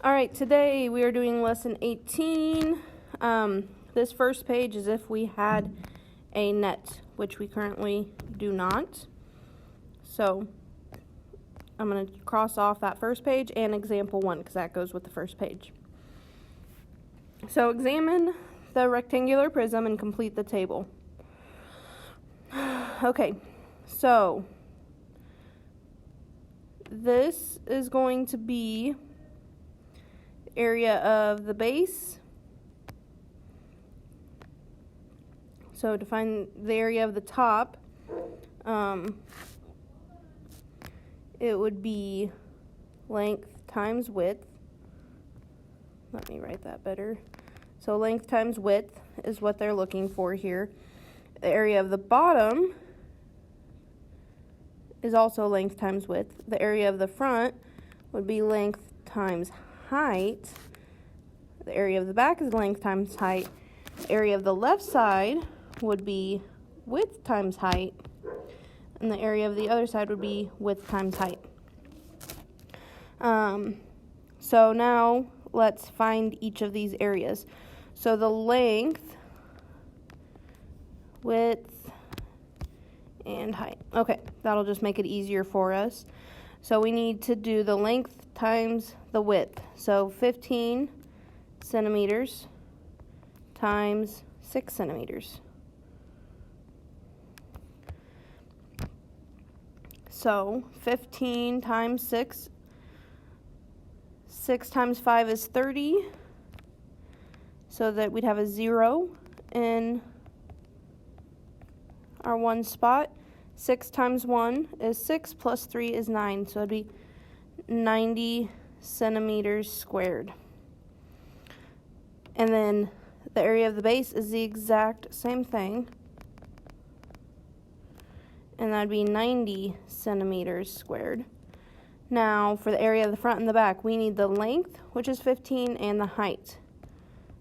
All right, today we are doing lesson 18. This first page is if we had a net, which we currently do not. So I'm going to cross off that first page and example 1 because that goes with the first page. So examine the rectangular prism and complete the table. Okay, so this is going to be area of the base. So to find the area of the top, it would be length times width. Let me write that better. So length times width is what they're looking for here. The area of the bottom is also length times width. The area of the front would be length times height. The area of the back is length times height. The area of the left side would be width times height. And the area of the other side would be width times height. So now let's find each of these areas. So the length, width, and height. Okay, that'll just make it easier for us. So we need to do the length times the width. So 15 centimeters times 6 centimeters. So 15 times 6, 6 times 5 is 30, so that we'd have a 0 in our one spot. 6 times 1 is 6, plus 3 is 9, so it'd be 90 centimeters squared. And then the area of the base is the exact same thing, and that'd be 90 centimeters squared. Now, for the area of the front and the back, we need the length, which is 15, and the height,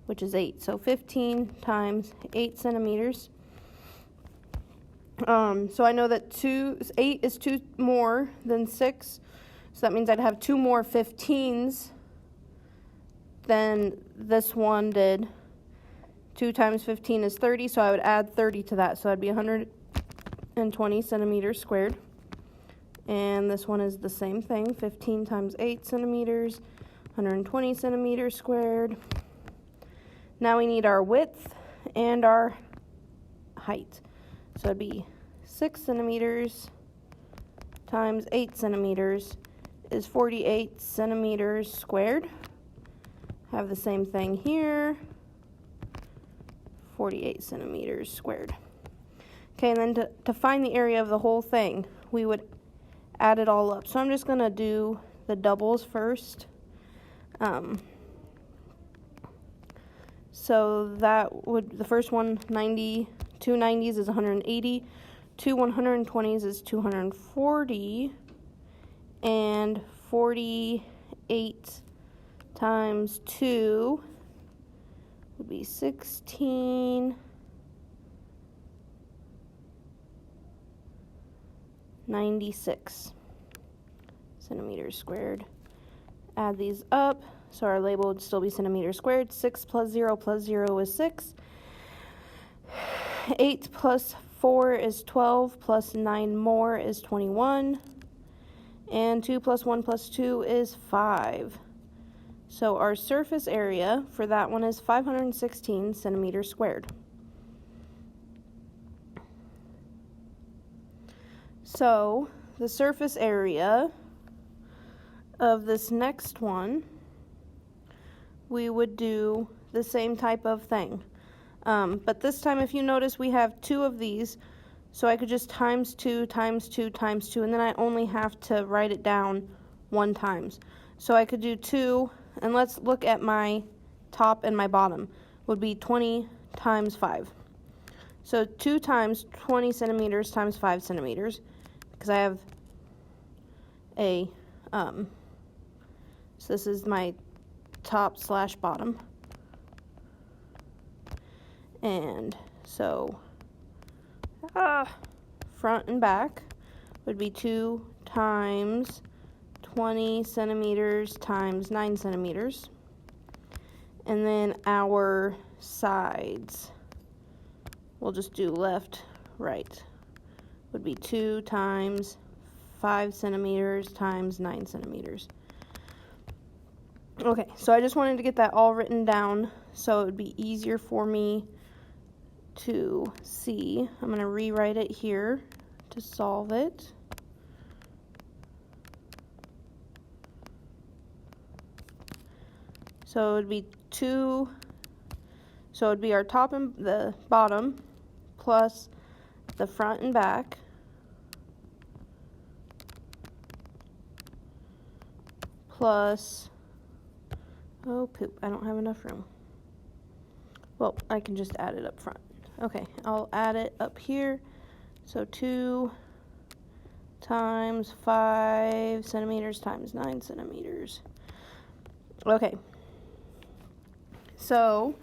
which is 8. So 15 times 8 centimeters. So I know that 8 is 2 more than 6, so that means I'd have 2 more 15s than this one did. 2 times 15 is 30, so I would add 30 to that, so that'd be 120 centimeters squared. And this one is the same thing, 15 times 8 centimeters, 120 centimeters squared. Now we need our width and our height. So it'd be 6 centimeters times 8 centimeters is 48 centimeters squared. Have the same thing here, 48 centimeters squared. Okay, and then to find the area of the whole thing, we would add it all up. So I'm just going to do the doubles first. So that would, the first one, 90, 2 90s is 180, 2 120s is 240, and 48 times 2 would be 96 centimeters squared. Add these up, so our label would still be centimeters squared. 6 plus 0 is 6. 8 plus 4 is 12, plus 9 more is 21. And 2 plus 1 plus 2 is 5. So our surface area for that one is 516 centimeters squared. So the surface area of this next one, we would do the same type of thing. But this time, if you notice, we have 2 of these, so I could just times 2, times 2, times 2, and then I only have to write it down 1 times. So I could do 2, and let's look at my top and my bottom, would be 20 times 5. So 2 times 20 centimeters times 5 centimeters, because I have a, so this is my top slash bottom. And so front and back would be 2 times 20 centimeters times 9 centimeters. And then our sides, we'll just do left, right, would be 2 times 5 centimeters times 9 centimeters. Okay, so I just wanted to get that all written down so it would be easier for me to see. I'm going to rewrite it here to solve it. So it would be so it would be our top and the bottom plus the front and back plus, oh poop, I don't have enough room. Well, I can just add it up front. Okay, I'll add it up here. So 2 times 5 centimeters times 9 centimeters. Okay. So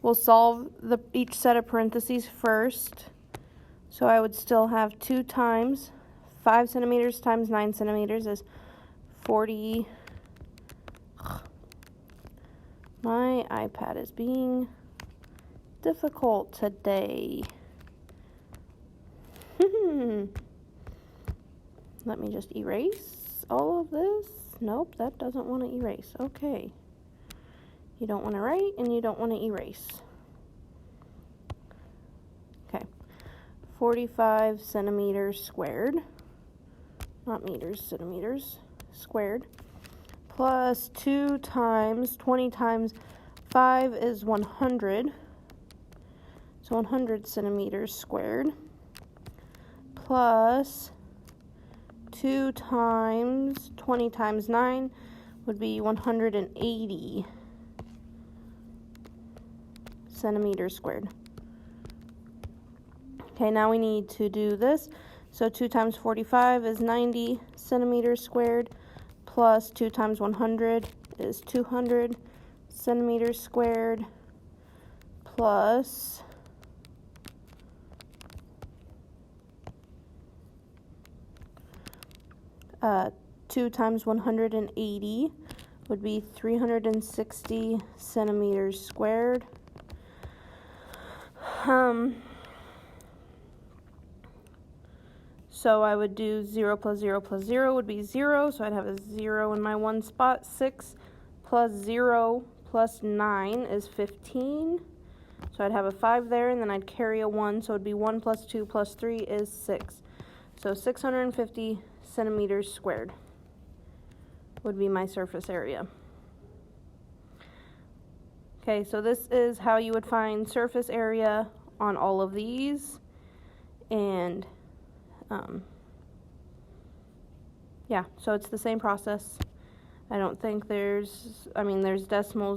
we'll solve each set of parentheses first. So I would still have 2 times 5 centimeters times 9 centimeters is 40. My iPad is being difficult today. Let me just erase all of this. Nope, that doesn't want to erase. Okay. You don't want to write and you don't want to erase. Okay. 45 centimeters squared. Not meters, centimeters squared. Plus 2 times 20 times 5 is 100. So 100 centimeters squared. Plus 2 times 20 times 9 would be 180 centimeters squared. Okay, now we need to do this. So 2 times 45 is 90 centimeters squared, plus 2 times 100 is 200 centimeters squared, plus 2 times 180 would be 360 centimeters squared. So I would do 0 plus 0 plus 0 would be 0, so I'd have a 0 in my one spot. 6 plus 0 plus 9 is 15, so I'd have a 5 there, and then I'd carry a 1, so it'd be 1 plus 2 plus 3 is 6. So 650 centimeters squared would be my surface area. Okay, so this is how you would find surface area on all of these, and yeah, so it's the same process. I don't think there's decimals